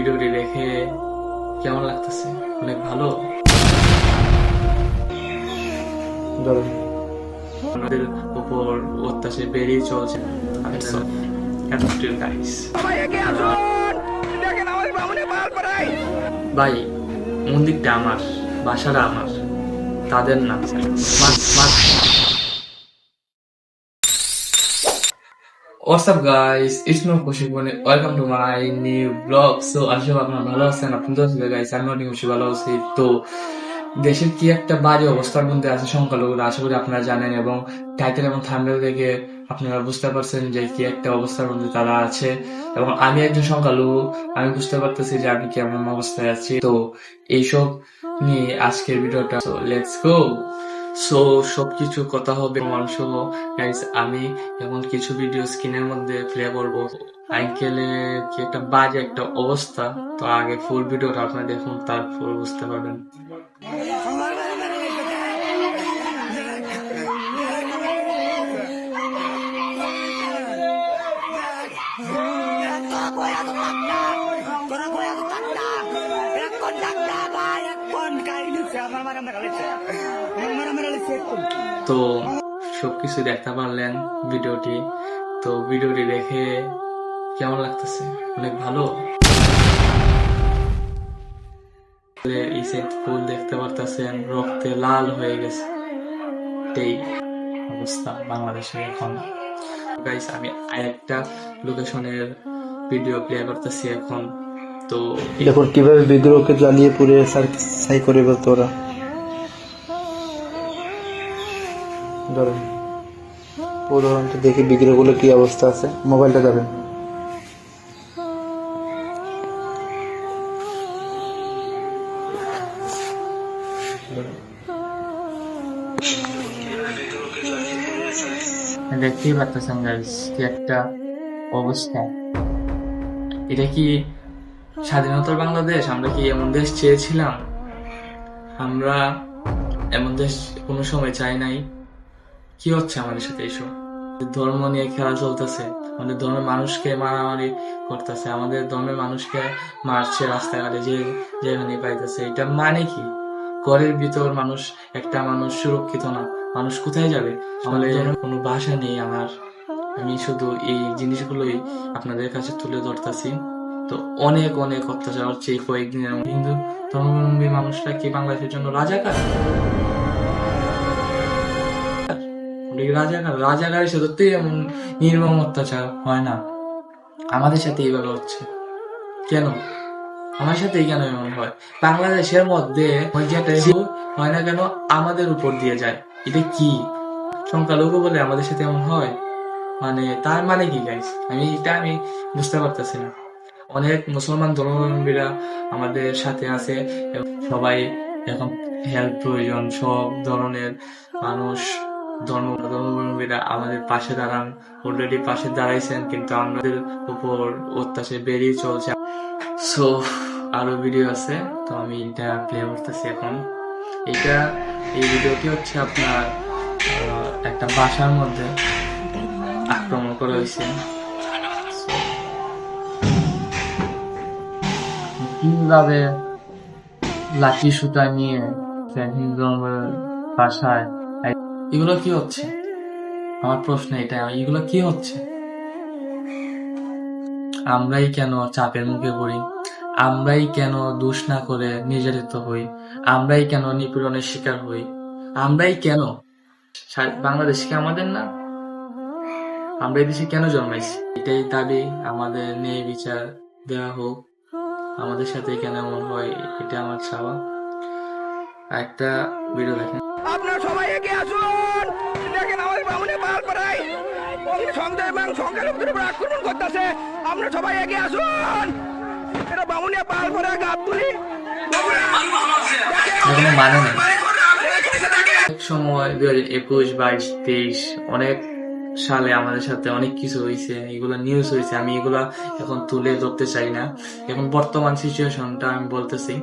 ভিডিওটি দেখে কেমন লাগতেছে? অনেক ভালো। আমাদের উপর অত্যাচার বেড়েই চলছে। ভাই, মন্দিরটা আমার, বাসাটা আমার, তাদের না। What's up guys, it's me Kushik Bone. Welcome to my new vlog. So আশা করি আপনারা ভালো আছেন। আপনাদের সাথে গাইস আমি অনেক বেশি ভালো আছি। তো দেশের কি একটা বাজে অবস্থার মধ্যে আছে সংখ্যালঘুরা, আশা করি আপনারা জানেন, এবং টাইটেল এবং থাম্বনেল দেখে আপনারা বুঝতে পারছেন যে কি একটা অবস্থার মধ্যে তারা আছে। এবং আমি একজন সংখ্যালঘু, আমি বুঝতে পারতেছি যে আমি কেমন অবস্থায় আছি। তো এইসব নিয়ে আজকের ভিডিওটা, সো লেটস গো। সো সবকিছু কথা হবে মানুষ হবো গাইস। আমি এমন কিছু ভিডিও স্ক্রিনের মধ্যে প্লে করবো। আঙ্কেলের কি একটা বাজে একটা অবস্থা। তো আগে ফুল ভিডিওটা আপনারা দেখুন, তারপর বুঝতে পারবেন। তো সবকিছু দেখতে পারলেন ভিডিওটি। তো ভিডিওটি দেখে কেমন লাগতেছে? অনেক ভালো। এই সাইড ফুল দেখতে পারতেছেন, রক্তে লাল হয়ে গেছে। এই অবস্থা বাংলাদেশে এখন। গাইস, আমি আরেকটা লোকেশনের ভিডিও প্লে করতেছি এখন। তো দেখুন কিভাবে বিদ্রোহকে জ্বালিয়ে পুড়ে ছাই করে বলতো ওরা। ধরেন উদাহরণটা দেখি বিগ্রহগুলো কি অবস্থা আছে। মোবাইলটা যাবেন, দেখতেই পারতেছেন গাইস কি একটা অবস্থা। এটা কি স্বাধীনতার বাংলাদেশ? আমরা কি এমন দেশ চেয়েছিলাম? আমরা এমন দেশ কোনো সময় চাই নাই। কি হচ্ছে আমাদের সাথে এইসব? ধর্ম নিয়ে খেলা চলতেছে, আমাদের ধর্মের মানুষকে মারামারি করতেছে, আমাদের ধর্মের মানুষকে মারছে রাস্তাঘাটে, যেখানে পাইতেছে। এটা মানে কি? ঘরের ভিতর মানুষ, একটা মানুষ সুরক্ষিত না। মানুষ কোথায় যাবে? আমাদের কোনো ভাষা নেই আমার। আমি শুধু এই জিনিসগুলোই আপনাদের কাছে তুলে ধরতেছি। তো অনেক অনেক অত্যাচার হচ্ছে এই কয়েকদিনের মধ্যে। হিন্দু ধর্মাবলম্বী মানুষরা কি বাংলাদেশের জন্য রাজাকার? রাজাকারের সাথে তো এমন নির্মম অত্যাচার হয় না। আমাদের সাথে এইভাবে হচ্ছে কেন? আমার সাথে কেন এমন হয়? বাংলাদেশের মধ্যে হয় না কেন আমাদের উপর দিয়ে যায়? এটা কি সংখ্যালঘু বলে আমাদের সাথে এমন হয়? মানে তার মানে কি গাইস? আমি বুঝতে পারতেছি না। অনেক মুসলমান ধর্মাবলম্বীরা আমাদের সাথে আছে, সবাই এখন হেল্প প্রয়োজন। সব ধরনের মানুষ, ধর্মাবলম্বীরা আমাদের পাশে দাঁড়ান, অলরেডি পাশে দাঁড়াইছেন, কিন্তু আমাদের উপর অত্যাচার বেড়েই চলছে। সো আরো ভিডিও আছে, তো আমি এটা প্লে করতেছি এখন। এই ভিডিওটি হচ্ছে আপনার একটা বাসার মধ্যে আক্রমণ করা হয়েছে। কিভাবে লাঠি সুতা নিয়ে হিন্দু বাসায়, এগুলো কি হচ্ছে? আমার প্রশ্ন এটা, এগুলো কি হচ্ছে? আমরাই কেন চাপের মুখে পড়ি? আমরাই কেন দোষ না করে নির্যাতিত হই? আমরাই কেন নিপীড়নের শিকার হই? আমরাই কেন? বাংলাদেশ কি আমাদের না? আমরা এই দেশে কেন জন্মাইছি? এটাই দাবি, আমাদের ন্যায় বিচার দেওয়া হোক। আমাদের সাথে কেন এমন হয়, এটা আমার চাওয়া। একটা ভিডিও দেখেন। আপনারা সবাই এগিয়ে আসুন, দেখেন আমাদের বামুনে পাল করাই সন্দেহ এবং সংখ্যালঘুদের উপর আক্রমণ করতেছে। আপনারা সবাই এগিয়ে আসুন, এটা বামুনে পাল করা গাবতলি কোনো মানে নেই। এক সময় 2021, 22, 23 অনেক সালে আমাদের সাথে অনেক কিছু হয়েছে, এগুলা নিউজ হয়েছে। আমি এগুলা এখন তুলে ধরতে চাই না। এখন বর্তমান সিচুয়েশনটা আমি বলতেছি।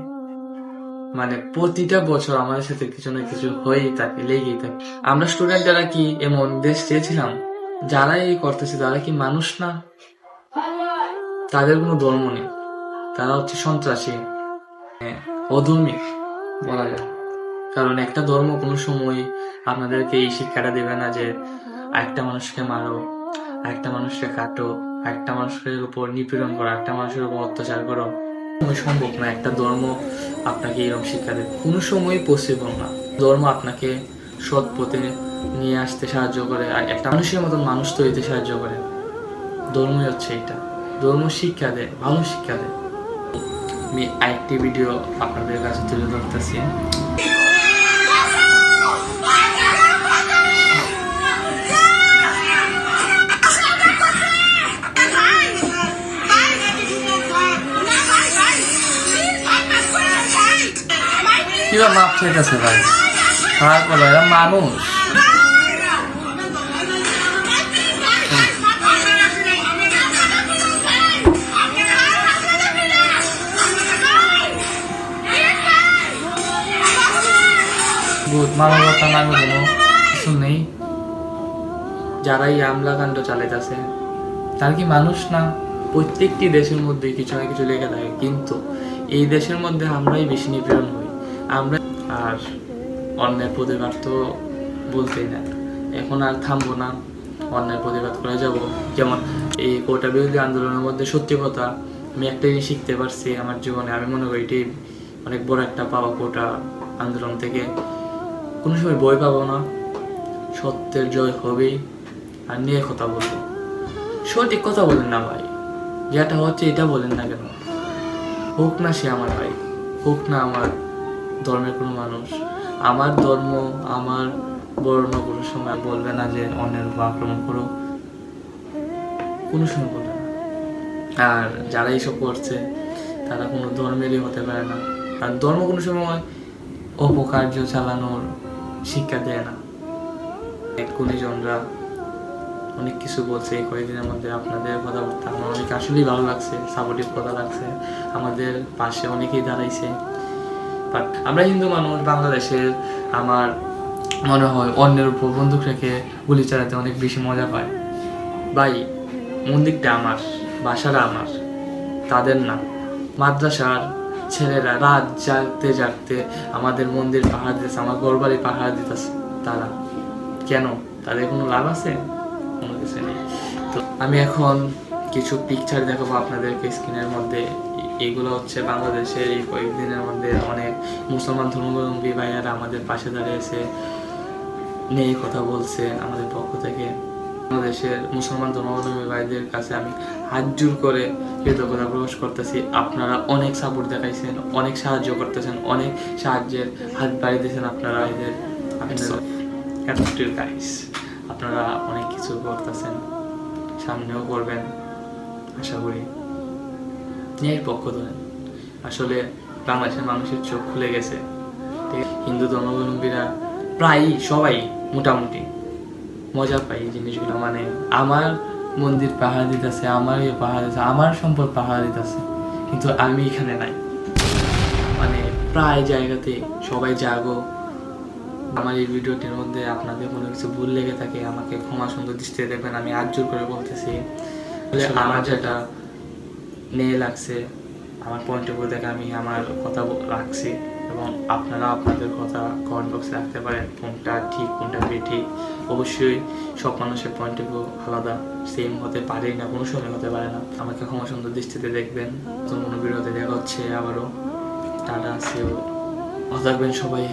মানে প্রতিটা বছর আমাদের সাথে কিছু না কিছু হয়েই থাকে, লেগেই থাকে। আমরা স্টুডেন্ট যারা কি এমন দেশ চেয়েছিলাম? যারা এই করতেছে তারা কি মানুষ না? তাদের কোনো ধর্ম নেই, তারা হচ্ছে সন্ত্রাসী, অধর্মী বলা যায়। কারণ একটা ধর্ম কোনো সময় আপনাদেরকে এই শিক্ষাটা দেবে না যে একটা মানুষকে মারো, একটা মানুষকে কাটো, একটা মানুষের উপর নিপীড়ন করো, একটা মানুষের উপর অত্যাচার করো। কোনো সম্ভব না একটা ধর্ম আপনাকে এরকম শিক্ষা দেবে, কোনো সময় পসিবল না। ধর্ম আপনাকে সৎ পথে নিয়ে আসতে সাহায্য করে, আর একটা মানুষের মতন মানুষ তৈরিতে সাহায্য করে। ধর্মই হচ্ছে এটা, ধর্ম শিক্ষা দেয়, ভালো শিক্ষা দেয়। আমি আরেকটি ভিডিও আপনাদের কাছে তুলে ধরতেছি। কিবা মাপ চাইতেছে ভাই, তারপরে এরা মানুষ। মানবতা নামে কোনো কিছু নেই। যারা এই আমলা কাণ্ড চালাইতেছে তারা কি মানুষ না? প্রত্যেকটি দেশের মধ্যে কিছু না কিছু লেগে থাকে, কিন্তু এই দেশের মধ্যে আমরাই বেশি নিপীড়ন হই। আমরা আর অন্যের প্রতিবাদ তো বলতেই না, এখন আর থামবো না, অন্যের প্রতিবাদ করে যাব। যেমন এই কোটা বিরোধী আন্দোলনের মধ্যে সত্যি কথা আমি একটা জিনিস শিখতে পারছি আমার জীবনে। আমি মনে করি এটি অনেক বড় একটা পাওয়া, কোটা আন্দোলন থেকে। কোনো সময় বই পাবো না, সত্যের জয় হবেই, আর নিয়ে কথা বলবো। সঠিক কথা বলেন না ভাই, যেটা হচ্ছে এটা বলেন না কেন? হোক না সে আমার ভাই, হোক না আমার ধর্মের কোনো মানুষ, আমার ধর্ম আমার বর্ণ কোনো সময় বলবে না যে অন্যের উপর আক্রমণ করো, কোনো সময় বলবে না। আর যারা এইসব করছে তারা কোনো ধর্মেরই হতে পারে না, কারণ ধর্ম কোনো সময় অপকার্য চালানোর শিক্ষা দেয় না। গুণীজনরা অনেক কিছু বলছে এই কয়েকদিনের মধ্যে, আপনাদের কথাবার্তা আমার অনেক আসলেই ভালো লাগছে, সাপোর্টিভ কথা লাগছে, আমাদের পাশে অনেকেই দাঁড়াইছে। বাট আমরা হিন্দু মানুষ, বাংলাদেশের, আমার মনে হয় অন্যের উপর বন্দুক রেখে গুলি চালাতে অনেক বেশি মজা পায়। ভাই মন্দিরটা আমার, বাসাটা আমার, তাদের না। মাদ্রাসার ছেলেরা রাত জাগতে জাগতে আমাদের মন্দির পাহাড় দিতেছে, আমার ঘরবাড়ি পাহাড় দিতেছে, তারা কেন? তাদের কোনো লাভ আছে? কোনো কিছু নেই। তো আমি এখন কিছু পিকচার দেখাবো আপনাদেরকে স্ক্রিনের মধ্যে। এইগুলো হচ্ছে বাংলাদেশের এই কয়েকদিনের মধ্যে অনেক মুসলমান ধর্মাবলম্বী ভাইয়ারা আমাদের পাশে দাঁড়িয়েছে, নিয়ে কথা বলছে আমাদের পক্ষ থেকে। বাংলাদেশের মুসলমান ধর্মাবলম্বী ভাইদের কাছে আমি হাত জোর করে কৃতজ্ঞতা প্রকাশ করতেছি। আপনারা অনেক সাপোর্ট দেখাইছেন, অনেক সাহায্য করতেছেন, অনেক সাহায্যের হাত বাড়িয়ে দিয়েছেন আপনারা এদের। আপনারা অনেক কিছু করতেছেন, সামনেও করবেন আশা করি। ন্যায়ের পক্ষ ধরেন। আসলে বাংলাদেশের মানুষের চোখ খুলে গেছে। ঠিক, হিন্দু ধর্মাবলম্বীরা প্রায় সবাই মোটামুটি মজা পাই এই জিনিসগুলো। মানে আমার মন্দির পাহাড় দিতেছে, আমার ইয়ে পাহাড় দিতেছে, আমার সম্পদ পাহাড় দিতেছে, কিন্তু আমি এখানে নাই। মানে প্রায় জায়গাতে সবাই জাগো। আমার এই ভিডিওটির মধ্যে আপনাদের কোনো কিছু ভুল লেগে থাকে আমাকে ক্ষমা সুন্দর দৃষ্টিতে দেখবেন, আমি হাত জোর করে বলতেছি। আমার যেটা নিয়ে লাগছে, আমার পয়েন্ট অফ ভিউ থেকে আমি আমার কথা রাখছি, এবং আপনারা আপনাদের কথা কমেন্ট বক্সে রাখতে পারেন, কোনটা ঠিক কোনটা বেঠিক। অবশ্যই সব মানুষের পয়েন্ট অফ ভিউ আলাদা, সেম হতে পারেই না, কোনো সময় হতে পারে না। আমাকে ক্ষমা সুন্দর দৃষ্টিতে দেখবেন। নতুন কোনো ভিডিওতে দেখা হচ্ছে আবারও। টাটা, সেও ভালো থাকবেন সবাই।